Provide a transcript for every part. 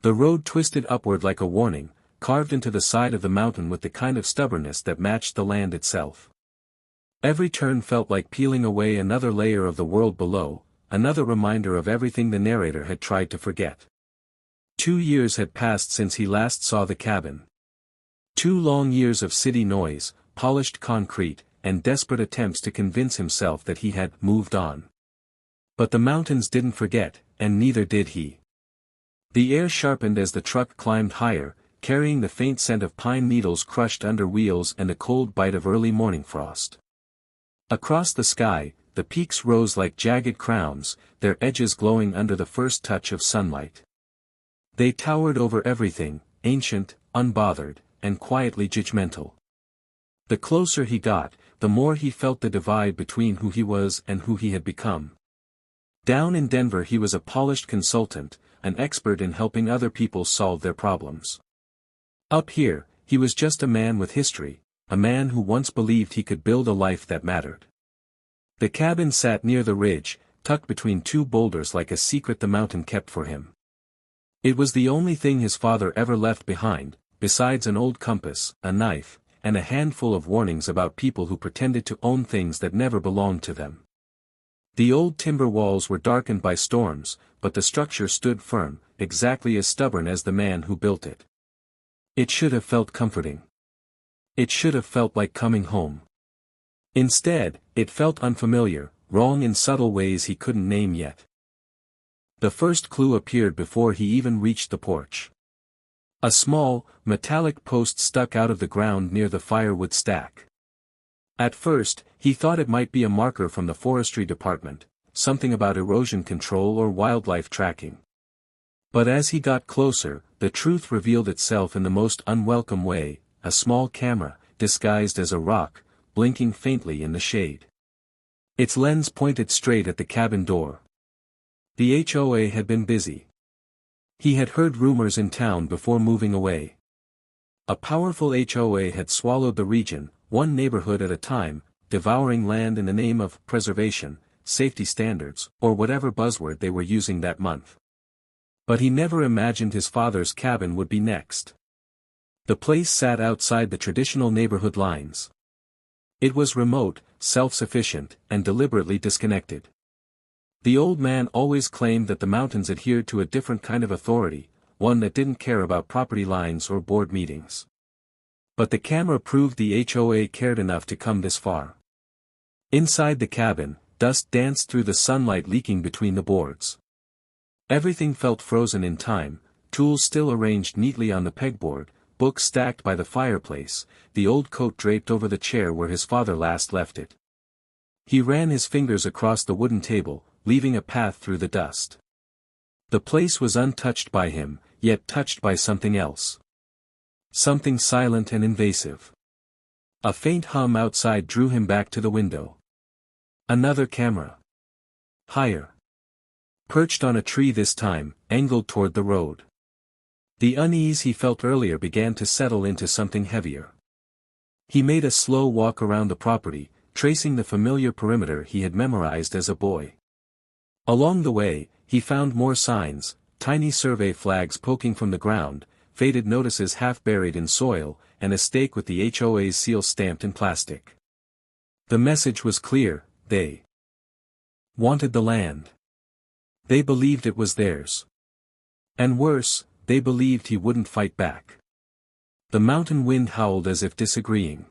The road twisted upward like a warning, carved into the side of the mountain with the kind of stubbornness that matched the land itself. Every turn felt like peeling away another layer of the world below, another reminder of everything the narrator had tried to forget. 2 years had passed since he last saw the cabin. 2 long years of city noise, polished concrete, and desperate attempts to convince himself that he had moved on. But the mountains didn't forget, and neither did he. The air sharpened as the truck climbed higher, carrying the faint scent of pine needles crushed under wheels and a cold bite of early morning frost. Across the sky, the peaks rose like jagged crowns, their edges glowing under the first touch of sunlight. They towered over everything, ancient, unbothered, and quietly judgmental. The closer he got, the more he felt the divide between who he was and who he had become. Down in Denver he was a polished consultant, an expert in helping other people solve their problems. Up here, he was just a man with history, a man who once believed he could build a life that mattered. The cabin sat near the ridge, tucked between 2 boulders like a secret the mountain kept for him. It was the only thing his father ever left behind, besides an old compass, a knife, and a handful of warnings about people who pretended to own things that never belonged to them. The old timber walls were darkened by storms, but the structure stood firm, exactly as stubborn as the man who built it. It should have felt comforting. It should have felt like coming home. Instead, it felt unfamiliar, wrong in subtle ways he couldn't name yet. The first clue appeared before he even reached the porch. A small, metallic post stuck out of the ground near the firewood stack. At first, he thought it might be a marker from the forestry department, something about erosion control or wildlife tracking. But as he got closer, the truth revealed itself in the most unwelcome way, a small camera, disguised as a rock, blinking faintly in the shade. Its lens pointed straight at the cabin door. The HOA had been busy. He had heard rumors in town before moving away. A powerful HOA had swallowed the region, one neighborhood at a time, devouring land in the name of preservation, safety standards, or whatever buzzword they were using that month. But he never imagined his father's cabin would be next. The place sat outside the traditional neighborhood lines. It was remote, self-sufficient, and deliberately disconnected. The old man always claimed that the mountains adhered to a different kind of authority, one that didn't care about property lines or board meetings. But the camera proved the HOA cared enough to come this far. Inside the cabin, dust danced through the sunlight leaking between the boards. Everything felt frozen in time, tools still arranged neatly on the pegboard, books stacked by the fireplace, the old coat draped over the chair where his father last left it. He ran his fingers across the wooden table, leaving a path through the dust. The place was untouched by him, yet touched by something else. Something silent and invasive. A faint hum outside drew him back to the window. Another camera. Higher. Perched on a tree this time, angled toward the road. The unease he felt earlier began to settle into something heavier. He made a slow walk around the property, tracing the familiar perimeter he had memorized as a boy. Along the way, he found more signs, tiny survey flags poking from the ground, faded notices half buried in soil, and a stake with the HOA's seal stamped in plastic. The message was clear: they wanted the land. They believed it was theirs. And worse, they believed he wouldn't fight back. The mountain wind howled as if disagreeing.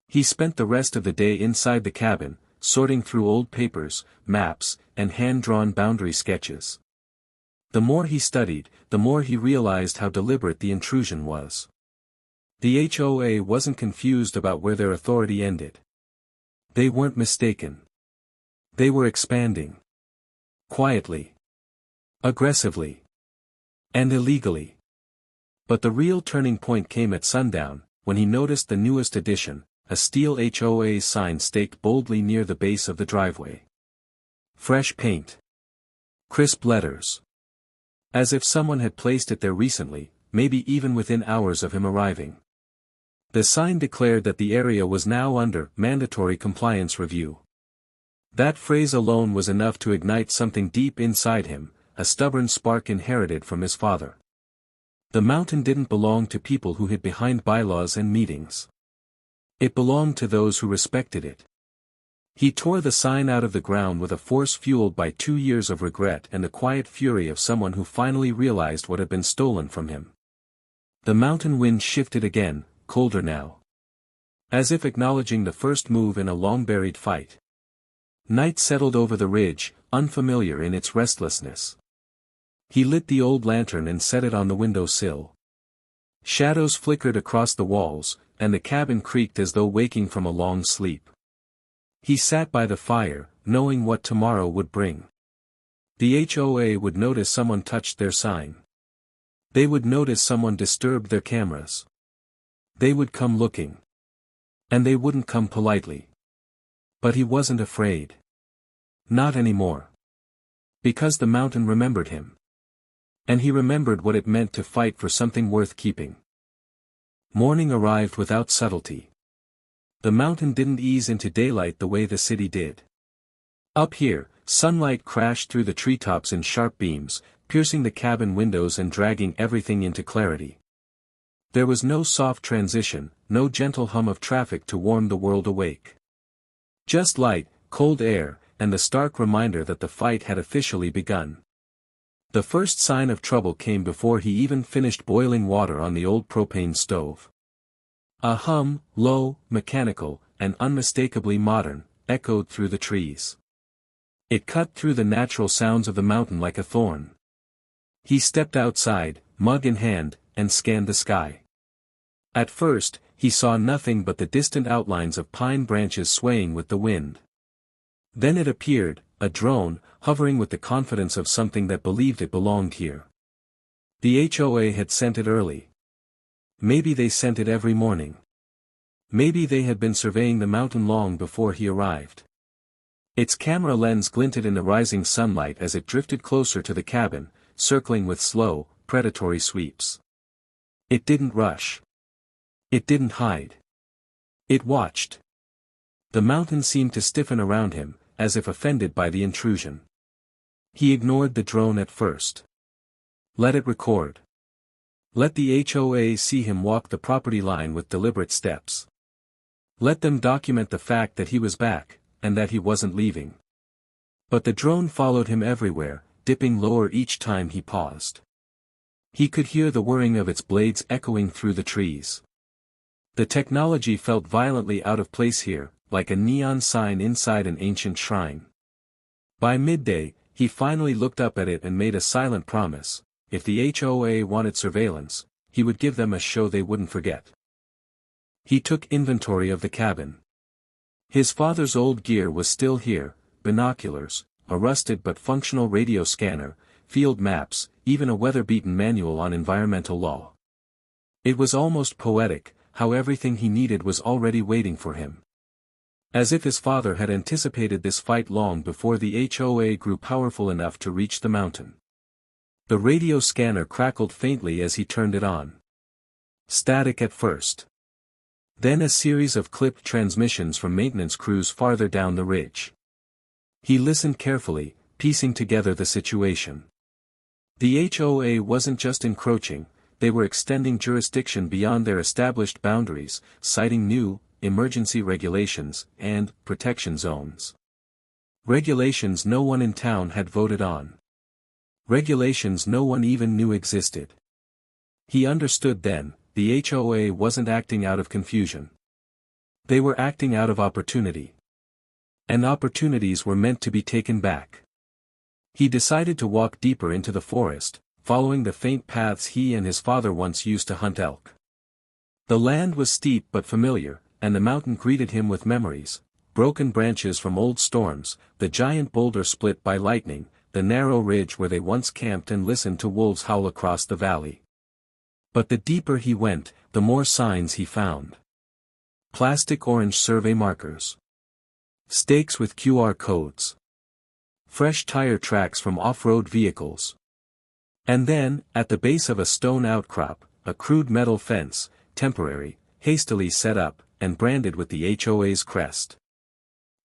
He spent the rest of the day inside the cabin, sorting through old papers, maps, and hand-drawn boundary sketches. The more he studied, the more he realized how deliberate the intrusion was. The HOA wasn't confused about where their authority ended. They weren't mistaken. They were expanding. Quietly. Aggressively. And illegally. But the real turning point came at sundown, when he noticed the newest addition, a steel HOA sign staked boldly near the base of the driveway. Fresh paint. Crisp letters. As if someone had placed it there recently, maybe even within hours of him arriving. The sign declared that the area was now under mandatory compliance review. That phrase alone was enough to ignite something deep inside him, a stubborn spark inherited from his father. The mountain didn't belong to people who hid behind bylaws and meetings. It belonged to those who respected it. He tore the sign out of the ground with a force fueled by 2 years of regret and the quiet fury of someone who finally realized what had been stolen from him. The mountain wind shifted again, colder now. As if acknowledging the first move in a long-buried fight. Night settled over the ridge, unfamiliar in its restlessness. He lit the old lantern and set it on the window-sill. Shadows flickered across the walls, and the cabin creaked as though waking from a long sleep. He sat by the fire, knowing what tomorrow would bring. The HOA would notice someone touched their sign. They would notice someone disturbed their cameras. They would come looking. And they wouldn't come politely. But he wasn't afraid. Not anymore. Because the mountain remembered him. And he remembered what it meant to fight for something worth keeping. Morning arrived without subtlety. The mountain didn't ease into daylight the way the city did. Up here, sunlight crashed through the treetops in sharp beams, piercing the cabin windows and dragging everything into clarity. There was no soft transition, no gentle hum of traffic to warm the world awake. Just light, cold air, and the stark reminder that the fight had officially begun. The first sign of trouble came before he even finished boiling water on the old propane stove. A hum, low, mechanical, and unmistakably modern, echoed through the trees. It cut through the natural sounds of the mountain like a thorn. He stepped outside, mug in hand, and scanned the sky. At first, he saw nothing but the distant outlines of pine branches swaying with the wind. Then it appeared, a drone, hovering with the confidence of something that believed it belonged here. The HOA had sent it early. Maybe they sent it every morning. Maybe they had been surveying the mountain long before he arrived. Its camera lens glinted in the rising sunlight as it drifted closer to the cabin, circling with slow, predatory sweeps. It didn't rush. It didn't hide. It watched. The mountain seemed to stiffen around him, as if offended by the intrusion. He ignored the drone at first. Let it record. Let the HOA see him walk the property line with deliberate steps. Let them document the fact that he was back, and that he wasn't leaving. But the drone followed him everywhere, dipping lower each time he paused. He could hear the whirring of its blades echoing through the trees. The technology felt violently out of place here, like a neon sign inside an ancient shrine. By midday, he finally looked up at it and made a silent promise: if the HOA wanted surveillance, he would give them a show they wouldn't forget. He took inventory of the cabin. His father's old gear was still here: binoculars, a rusted but functional radio scanner, field maps, even a weather-beaten manual on environmental law. It was almost poetic, how everything he needed was already waiting for him. As if his father had anticipated this fight long before the HOA grew powerful enough to reach the mountain. The radio scanner crackled faintly as he turned it on. Static at first. Then a series of clipped transmissions from maintenance crews farther down the ridge. He listened carefully, piecing together the situation. The HOA wasn't just encroaching, they were extending jurisdiction beyond their established boundaries, citing new, emergency regulations, and protection zones. Regulations no one in town had voted on. Regulations no one even knew existed. He understood then, the HOA wasn't acting out of confusion. They were acting out of opportunity. And opportunities were meant to be taken back. He decided to walk deeper into the forest, following the faint paths he and his father once used to hunt elk. The land was steep but familiar, and the mountain greeted him with memories: broken branches from old storms, the giant boulder split by lightning, the narrow ridge where they once camped and listened to wolves howl across the valley. But the deeper he went, the more signs he found. Plastic orange survey markers. Stakes with QR codes. Fresh tire tracks from off-road vehicles. And then, at the base of a stone outcrop, a crude metal fence, temporary, hastily set up, and branded with the HOA's crest.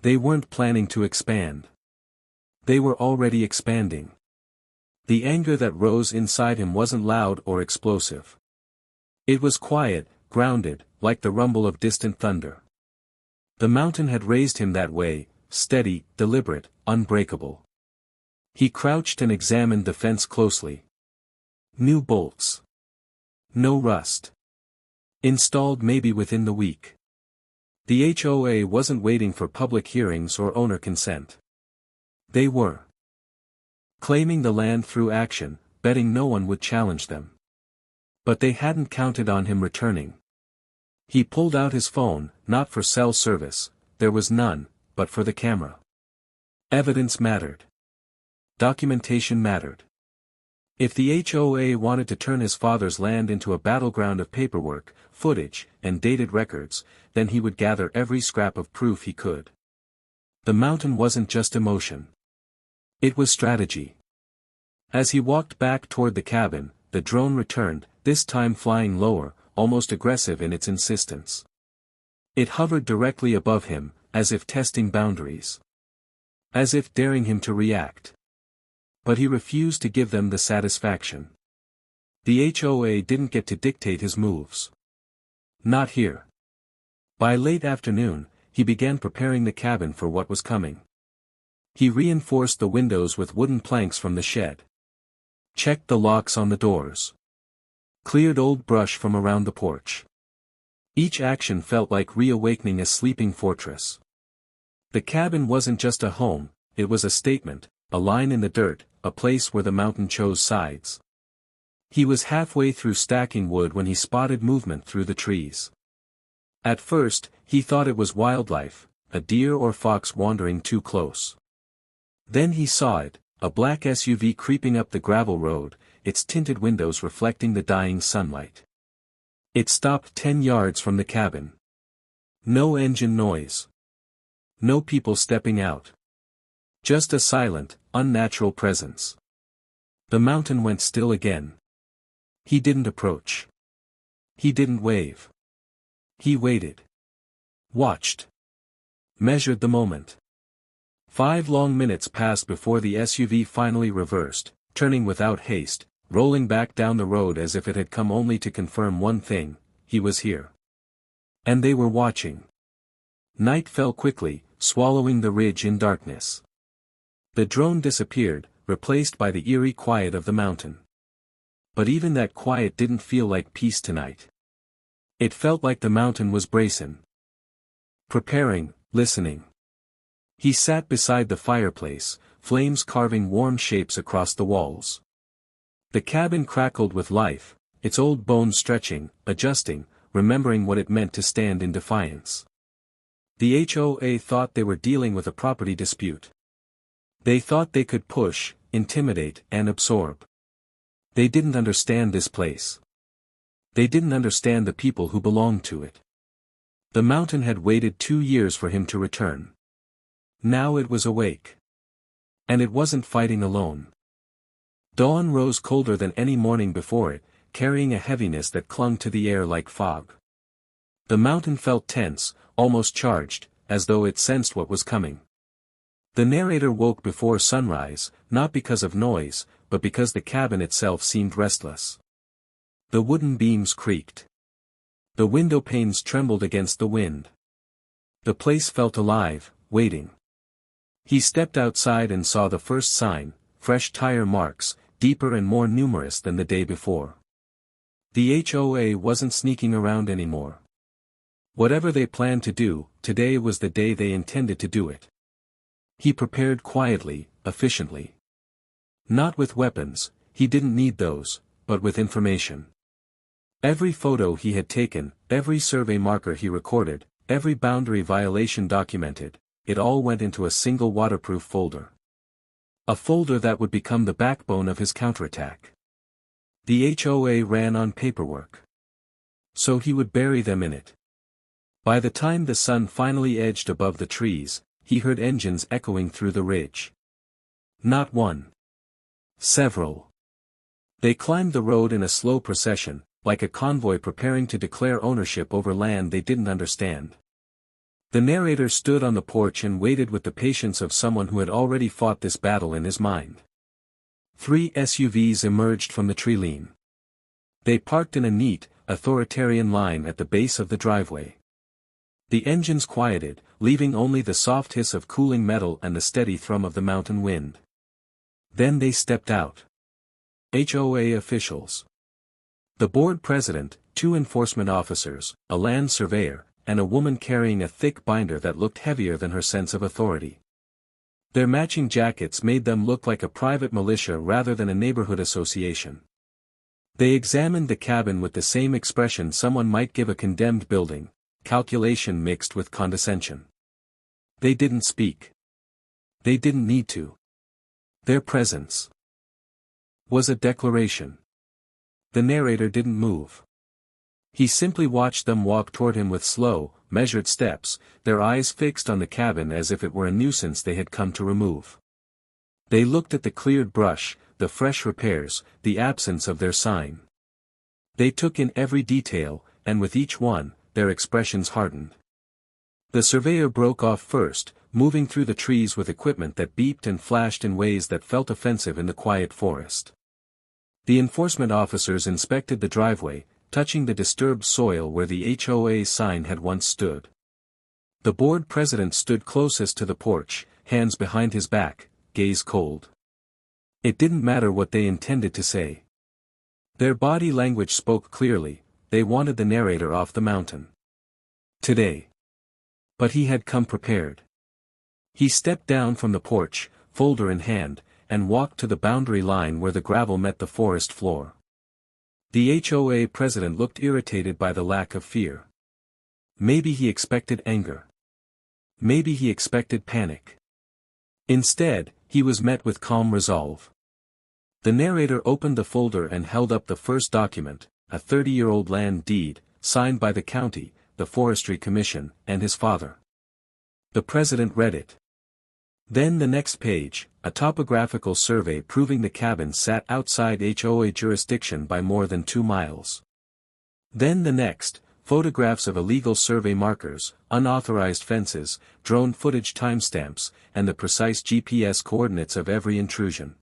They weren't planning to expand. They were already expanding. The anger that rose inside him wasn't loud or explosive. It was quiet, grounded, like the rumble of distant thunder. The mountain had raised him that way, steady, deliberate, unbreakable. He crouched and examined the fence closely. New bolts. No rust. Installed maybe within the week. The HOA wasn't waiting for public hearings or owner consent. They were claiming the land through action, betting no one would challenge them. But they hadn't counted on him returning. He pulled out his phone, not for cell service, there was none, but for the camera. Evidence mattered. Documentation mattered. If the HOA wanted to turn his father's land into a battleground of paperwork, footage, and dated records, then he would gather every scrap of proof he could. The mountain wasn't just emotion. It was strategy. As he walked back toward the cabin, the drone returned, this time flying lower, almost aggressive in its insistence. It hovered directly above him, as if testing boundaries. As if daring him to react. But he refused to give them the satisfaction. The HOA didn't get to dictate his moves. Not here. By late afternoon, he began preparing the cabin for what was coming. He reinforced the windows with wooden planks from the shed. Checked the locks on the doors. Cleared old brush from around the porch. Each action felt like reawakening a sleeping fortress. The cabin wasn't just a home, it was a statement, a line in the dirt, a place where the mountain chose sides. He was halfway through stacking wood when he spotted movement through the trees. At first, he thought it was wildlife, a deer or fox wandering too close. Then he saw it, a black SUV creeping up the gravel road, its tinted windows reflecting the dying sunlight. It stopped 10 yards from the cabin. No engine noise. No people stepping out. Just a silent, unnatural presence. The mountain went still again. He didn't approach. He didn't wave. He waited. Watched. Measured the moment. 5 long minutes passed before the SUV finally reversed, turning without haste, rolling back down the road as if it had come only to confirm one thing, he was here. And they were watching. Night fell quickly, swallowing the ridge in darkness. The drone disappeared, replaced by the eerie quiet of the mountain. But even that quiet didn't feel like peace tonight. It felt like the mountain was bracing. Preparing, listening. He sat beside the fireplace, flames carving warm shapes across the walls. The cabin crackled with life, its old bones stretching, adjusting, remembering what it meant to stand in defiance. The HOA thought they were dealing with a property dispute. They thought they could push, intimidate, and absorb. They didn't understand this place. They didn't understand the people who belonged to it. The mountain had waited 2 years for him to return. Now it was awake. And it wasn't fighting alone. Dawn rose colder than any morning before it, carrying a heaviness that clung to the air like fog. The mountain felt tense, almost charged, as though it sensed what was coming. The narrator woke before sunrise, not because of noise, but because the cabin itself seemed restless. The wooden beams creaked. The window panes trembled against the wind. The place felt alive, waiting. He stepped outside and saw the first sign, fresh tire marks, deeper and more numerous than the day before. The HOA wasn't sneaking around anymore. Whatever they planned to do, today was the day they intended to do it. He prepared quietly, efficiently. Not with weapons, he didn't need those, but with information. Every photo he had taken, every survey marker he recorded, every boundary violation documented, it all went into a single waterproof folder. A folder that would become the backbone of his counterattack. The HOA ran on paperwork. So he would bury them in it. By the time the sun finally edged above the trees, he heard engines echoing through the ridge. Not one. Several. They climbed the road in a slow procession, like a convoy preparing to declare ownership over land they didn't understand. The narrator stood on the porch and waited with the patience of someone who had already fought this battle in his mind. 3 SUVs emerged from the treeline. They parked in a neat, authoritarian line at the base of the driveway. The engines quieted, leaving only the soft hiss of cooling metal and the steady thrum of the mountain wind. Then they stepped out. HOA officials. The board president, 2 enforcement officers, a land surveyor, and a woman carrying a thick binder that looked heavier than her sense of authority. Their matching jackets made them look like a private militia rather than a neighborhood association. They examined the cabin with the same expression someone might give a condemned building, calculation mixed with condescension. They didn't speak. They didn't need to. Their presence was a declaration. The narrator didn't move. He simply watched them walk toward him with slow, measured steps, their eyes fixed on the cabin as if it were a nuisance they had come to remove. They looked at the cleared brush, the fresh repairs, the absence of their sign. They took in every detail, and with each one, their expressions hardened. The surveyor broke off first, moving through the trees with equipment that beeped and flashed in ways that felt offensive in the quiet forest. The enforcement officers inspected the driveway, touching the disturbed soil where the HOA sign had once stood. The board president stood closest to the porch, hands behind his back, gaze cold. It didn't matter what they intended to say. Their body language spoke clearly, they wanted the narrator off the mountain. Today. But he had come prepared. He stepped down from the porch, folder in hand, and walked to the boundary line where the gravel met the forest floor. The HOA president looked irritated by the lack of fear. Maybe he expected anger. Maybe he expected panic. Instead, he was met with calm resolve. The narrator opened the folder and held up the first document, a 30-year-old land deed, signed by the county, the Forestry Commission, and his father. The president read it. Then the next page, a topographical survey proving the cabin sat outside HOA jurisdiction by more than 2 miles. Then the next, photographs of illegal survey markers, unauthorized fences, drone footage timestamps, and the precise GPS coordinates of every intrusion.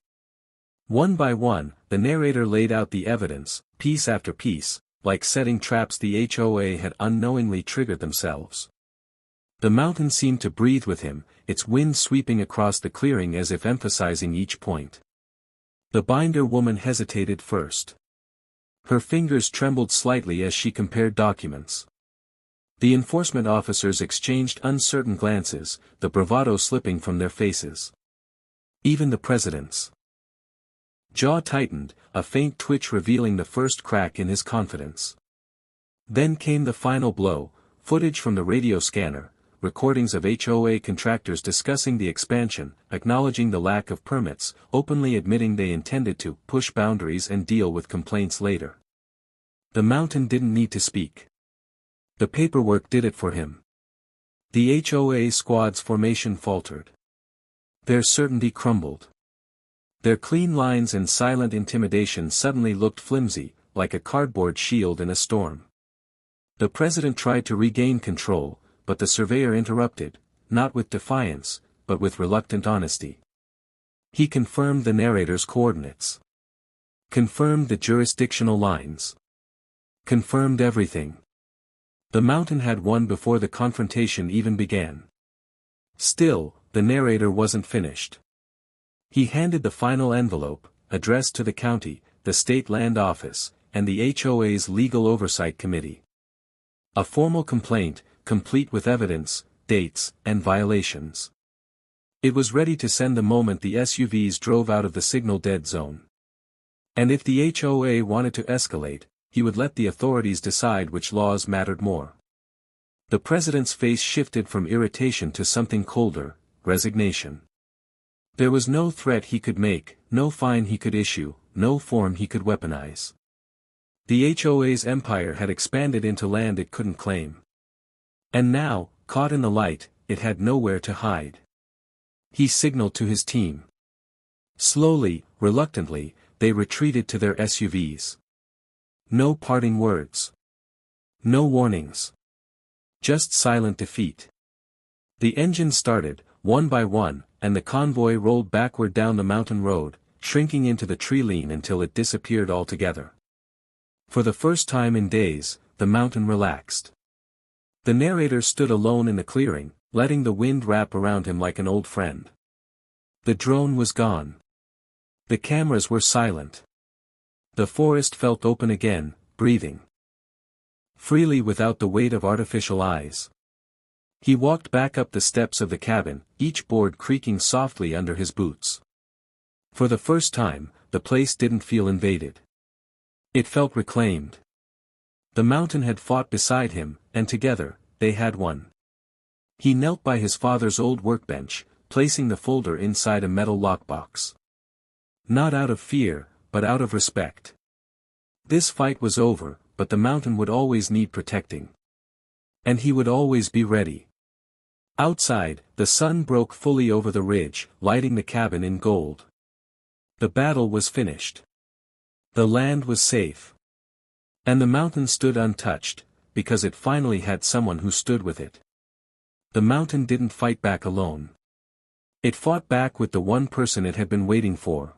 One by one, the narrator laid out the evidence, piece after piece, like setting traps the HOA had unknowingly triggered themselves. The mountain seemed to breathe with him, its wind sweeping across the clearing as if emphasizing each point. The binder woman hesitated first. Her fingers trembled slightly as she compared documents. The enforcement officers exchanged uncertain glances, the bravado slipping from their faces. Even the president's jaw tightened, a faint twitch revealing the first crack in his confidence. Then came the final blow, footage from the radio scanner, recordings of HOA contractors discussing the expansion, acknowledging the lack of permits, openly admitting they intended to push boundaries and deal with complaints later. The mountain didn't need to speak. The paperwork did it for him. The HOA squad's formation faltered. Their certainty crumbled. Their clean lines and silent intimidation suddenly looked flimsy, like a cardboard shield in a storm. The president tried to regain control, but the surveyor interrupted, not with defiance, but with reluctant honesty. He confirmed the narrator's coordinates. Confirmed the jurisdictional lines. Confirmed everything. The mountain had won before the confrontation even began. Still, the narrator wasn't finished. He handed the final envelope, addressed to the county, the state land office, and the HOA's legal oversight committee. A formal complaint, complete with evidence, dates, and violations. It was ready to send the moment the SUVs drove out of the signal dead zone. And if the HOA wanted to escalate, he would let the authorities decide which laws mattered more. The president's face shifted from irritation to something colder, resignation. There was no threat he could make, no fine he could issue, no form he could weaponize. The HOA's empire had expanded into land it couldn't claim. And now, caught in the light, it had nowhere to hide. He signaled to his team. Slowly, reluctantly, they retreated to their SUVs. No parting words. No warnings. Just silent defeat. The engine started, one by one, and the convoy rolled backward down the mountain road, shrinking into the tree line until it disappeared altogether. For the first time in days, the mountain relaxed. The narrator stood alone in the clearing, letting the wind wrap around him like an old friend. The drone was gone. The cameras were silent. The forest felt open again, breathing freely without the weight of artificial eyes. He walked back up the steps of the cabin, each board creaking softly under his boots. For the first time, the place didn't feel invaded. It felt reclaimed. The mountain had fought beside him, and together, they had won. He knelt by his father's old workbench, placing the folder inside a metal lockbox. Not out of fear, but out of respect. This fight was over, but the mountain would always need protecting. And he would always be ready. Outside, the sun broke fully over the ridge, lighting the cabin in gold. The battle was finished. The land was safe. And the mountain stood untouched, because it finally had someone who stood with it. The mountain didn't fight back alone. It fought back with the one person it had been waiting for.